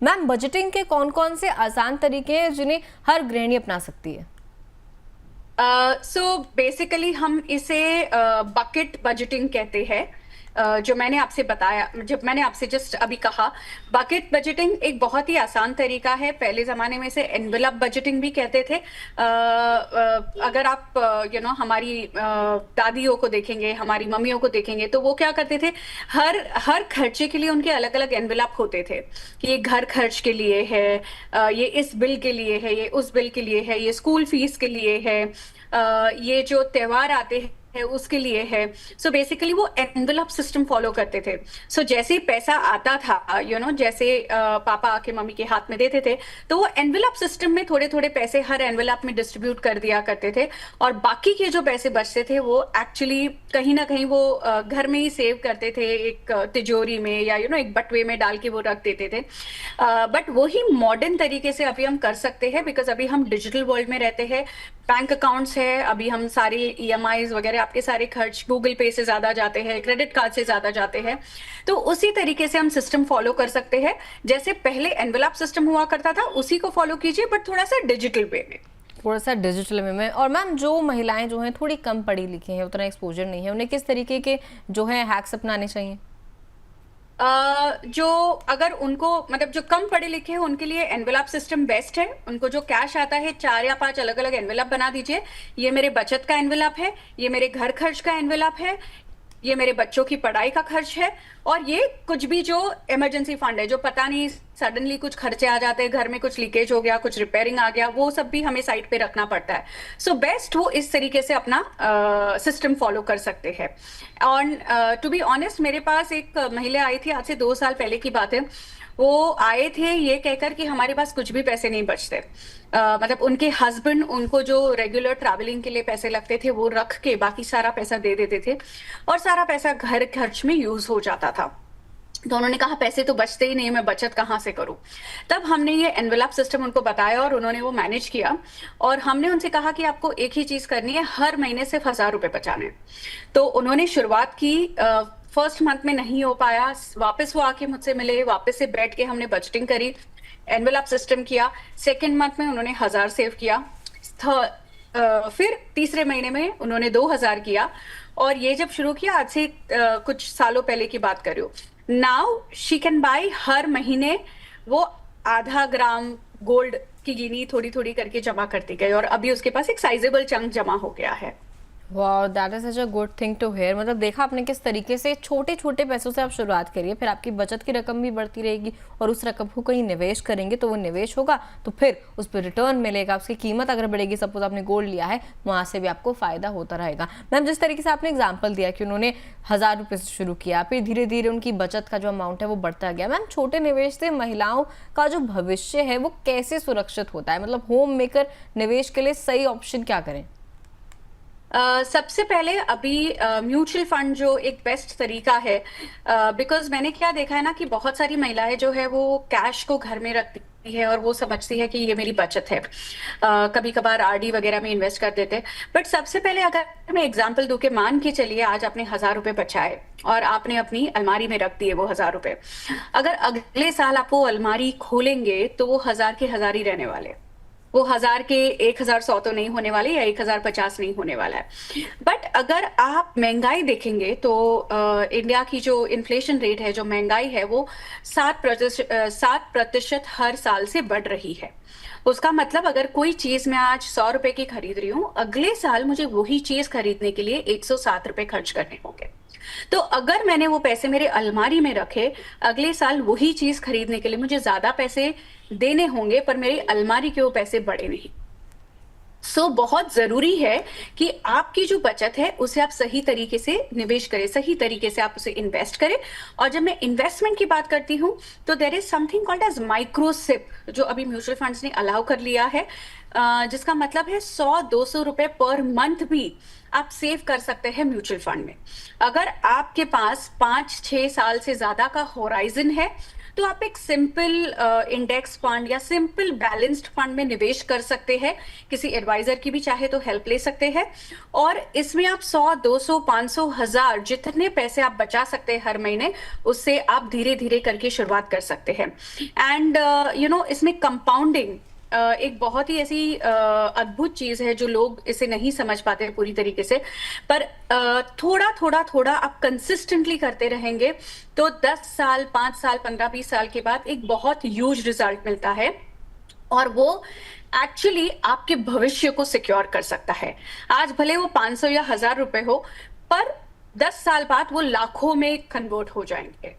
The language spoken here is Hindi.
मैम, बजटिंग के कौन कौन से आसान तरीके हैं जिन्हें हर गृहिणी अपना सकती है? सो बेसिकली हम इसे बकेट बजटिंग कहते हैं। जो मैंने आपसे बताया, जब मैंने आपसे जस्ट अभी कहा, बकेट बजटिंग एक बहुत ही आसान तरीका है। पहले जमाने में इसे एनवेलप बजटिंग भी कहते थे। अगर आप हमारी दादियों को देखेंगे, हमारी मम्मियों को देखेंगे, तो वो क्या करते थे, हर हर खर्चे के लिए उनके अलग अलग एनवेलप होते थे कि ये घर खर्च के लिए है, ये इस बिल के लिए है, ये उस बिल के लिए है, ये स्कूल फीस के लिए है, ये जो त्योहार आते हैं उसके लिए है। सो बेसिकली वो एनवेलप सिस्टम फॉलो करते थे। सो जैसे ही पैसा आता था, जैसे पापा आके मम्मी के हाथ में देते थे, तो वो एनवेलप सिस्टम में थोड़े थोड़े पैसे हर एनवेलप में डिस्ट्रीब्यूट कर दिया करते थे। और बाकी के जो पैसे बचते थे वो एक्चुअली कहीं ना कहीं वो घर में ही सेव करते थे, एक तिजोरी में या एक बटुए में डाल के वो रख देते थे। बट वही मॉडर्न तरीके से अभी हम कर सकते हैं, बिकॉज अभी हम डिजिटल वर्ल्ड में रहते हैं। बैंक अकाउंट्स है, अभी हम सारे ईएमआईज वगैरह, आपके सारे खर्च गूगल पे से ज्यादा जाते हैं, क्रेडिट कार्ड से ज्यादा जाते हैं। तो उसी तरीके से हम सिस्टम फॉलो कर सकते हैं। जैसे पहले एनवेलप सिस्टम हुआ करता था, उसी को फॉलो कीजिए, बट थोड़ा सा डिजिटल वे में। थोड़ा सा डिजिटल में। और मैम, जो महिलाएं जो हैं थोड़ी कम पढ़ी लिखी हैं, उतना एक्सपोजर नहीं है, उन्हें किस तरीके के जो है हैक्स अपनाने चाहिए? जो अगर उनको मतलब जो कम पढ़े लिखे हैं उनके लिए एनवेलप सिस्टम बेस्ट है। उनको जो कैश आता है 4 या 5 अलग अलग एनवेलप बना दीजिए। ये मेरे बचत का एनवेलप है, ये मेरे घर खर्च का एनवेलप है, ये मेरे बच्चों की पढ़ाई का खर्च है, और ये कुछ भी जो इमरजेंसी फंड है, जो पता नहीं सडनली कुछ खर्चे आ जाते हैं, घर में कुछ लीकेज हो गया, कुछ रिपेयरिंग आ गया, वो सब भी हमें साइड पे रखना पड़ता है। सो बेस्ट वो इस तरीके से अपना सिस्टम फॉलो कर सकते हैं। और टू बी ऑनेस्ट, मेरे पास एक महिला आई थी, आज से 2 साल पहले की बात है। वो आए थे ये कहकर कि हमारे पास कुछ भी पैसे नहीं बचते। मतलब उनके हस्बैंड उनको जो रेगुलर ट्रैवलिंग के लिए पैसे लगते थे वो रख के बाकी सारा पैसा दे देते थे, और सारा पैसा घर खर्च में यूज हो जाता था। तो उन्होंने कहा पैसे तो बचते ही नहीं, मैं बचत कहाँ से करूं। तब हमने ये एनवेलप सिस्टम उनको बताया और उन्होंने वो मैनेज किया। और हमने उनसे कहा कि आपको एक ही चीज करनी है, हर महीने सिर्फ 1000 रुपए बचाने। तो उन्होंने शुरुआत की। फर्स्ट मंथ में नहीं हो पाया, वापस वो आके मुझसे मिले, वापस से बैठ के हमने बजटिंग करी, एनवेलप सिस्टम किया। सेकेंड मंथ में उन्होंने 1000 सेव किया। फिर तीसरे महीने में उन्होंने 2000 किया। और ये जब शुरू किया, आज से कुछ सालों पहले की बात कर रही हूँ, नाउ शी कैन बाय हर महीने वो आधा ग्राम गोल्ड की गिनी थोड़ी थोड़ी करके जमा करती गई, और अभी उसके पास एक साइजेबल चंक जमा हो गया है। वाह, that is such a good thing to hear. मतलब देखा आपने किस तरीके से छोटे छोटे पैसों से आप शुरुआत करिए, फिर आपकी बचत की रकम भी बढ़ती रहेगी, और उस रकम को कहीं निवेश करेंगे तो वो निवेश होगा, तो फिर उस पर रिटर्न मिलेगा, उसकी कीमत अगर बढ़ेगी, सपोज आपने गोल्ड लिया है, वहाँ से भी आपको फायदा होता रहेगा। मैम, जिस तरीके से आपने एग्जाम्पल दिया कि उन्होंने 1000 रुपये से शुरू किया, फिर धीरे धीरे उनकी बचत का जो अमाउंट है वो बढ़ता गया। मैम, छोटे निवेश से महिलाओं का जो भविष्य है वो कैसे सुरक्षित होता है? मतलब होम मेकर निवेश के लिए सही ऑप्शन क्या करें? सबसे पहले अभी म्यूचुअल फंड जो एक बेस्ट तरीका है, बिकॉज मैंने क्या देखा है ना, कि बहुत सारी महिलाएं जो है वो कैश को घर में रखती है और वो समझती है कि ये मेरी बचत है। कभी कभार आरडी वगैरह में इन्वेस्ट कर देते हैं। बट सबसे पहले अगर मैं एग्जांपल दूं कि मान के चलिए आज आपने 1000 रुपए बचाए और आपने अपनी अलमारी में रख दिए वो 1000 रुपए। अगर अगले साल आप वो अलमारी खोलेंगे तो वो 1000 के 1000 ही रहने वाले। वो 1000 के 1100 तो नहीं होने वाले, या 1050 नहीं होने वाला है। बट अगर आप महंगाई देखेंगे तो इंडिया की जो इन्फ्लेशन रेट है, जो महंगाई है, वो 7% हर साल से बढ़ रही है। उसका मतलब अगर कोई चीज मैं आज 100 रुपए की खरीद रही हूँ, अगले साल मुझे वही चीज खरीदने के लिए 107 रुपए खर्च करने होंगे। तो अगर मैंने वो पैसे मेरे अलमारी में रखे, अगले साल वही चीज खरीदने के लिए मुझे ज्यादा पैसे देने होंगे, पर मेरी अलमारी के वो पैसे बढ़े नहीं। सो बहुत जरूरी है कि आपकी जो बचत है उसे आप सही तरीके से निवेश करें, सही तरीके से आप उसे इन्वेस्ट करें। और जब मैं इन्वेस्टमेंट की बात करती हूँ तो there is something called as micro SIP, जो अभी म्यूचुअल फंड्स ने अलाउ कर लिया है, जिसका मतलब है 100-200 रुपए पर मंथ भी आप सेव कर सकते हैं म्यूचुअल फंड में। अगर आपके पास 5-6 साल से ज्यादा का होराइजन है तो आप एक सिंपल इंडेक्स फंड या सिंपल बैलेंस्ड फंड में निवेश कर सकते हैं। किसी एडवाइजर की भी चाहे तो हेल्प ले सकते हैं, और इसमें आप 100, 200, 500, 1000 जितने पैसे आप बचा सकते हैं हर महीने, उससे आप धीरे धीरे करके शुरुआत कर सकते हैं। एंड इसमें कंपाउंडिंग एक बहुत ही ऐसी अद्भुत चीज है जो लोग इसे नहीं समझ पाते पूरी तरीके से, पर थोड़ा थोड़ा थोड़ा आप कंसिस्टेंटली करते रहेंगे तो 10 साल, 5 साल, 15, 20 साल के बाद एक बहुत ह्यूज रिजल्ट मिलता है, और वो एक्चुअली आपके भविष्य को सिक्योर कर सकता है। आज भले वो 500 या 1000 रुपए हो, पर 10 साल बाद वो लाखों में कन्वर्ट हो जाएंगे।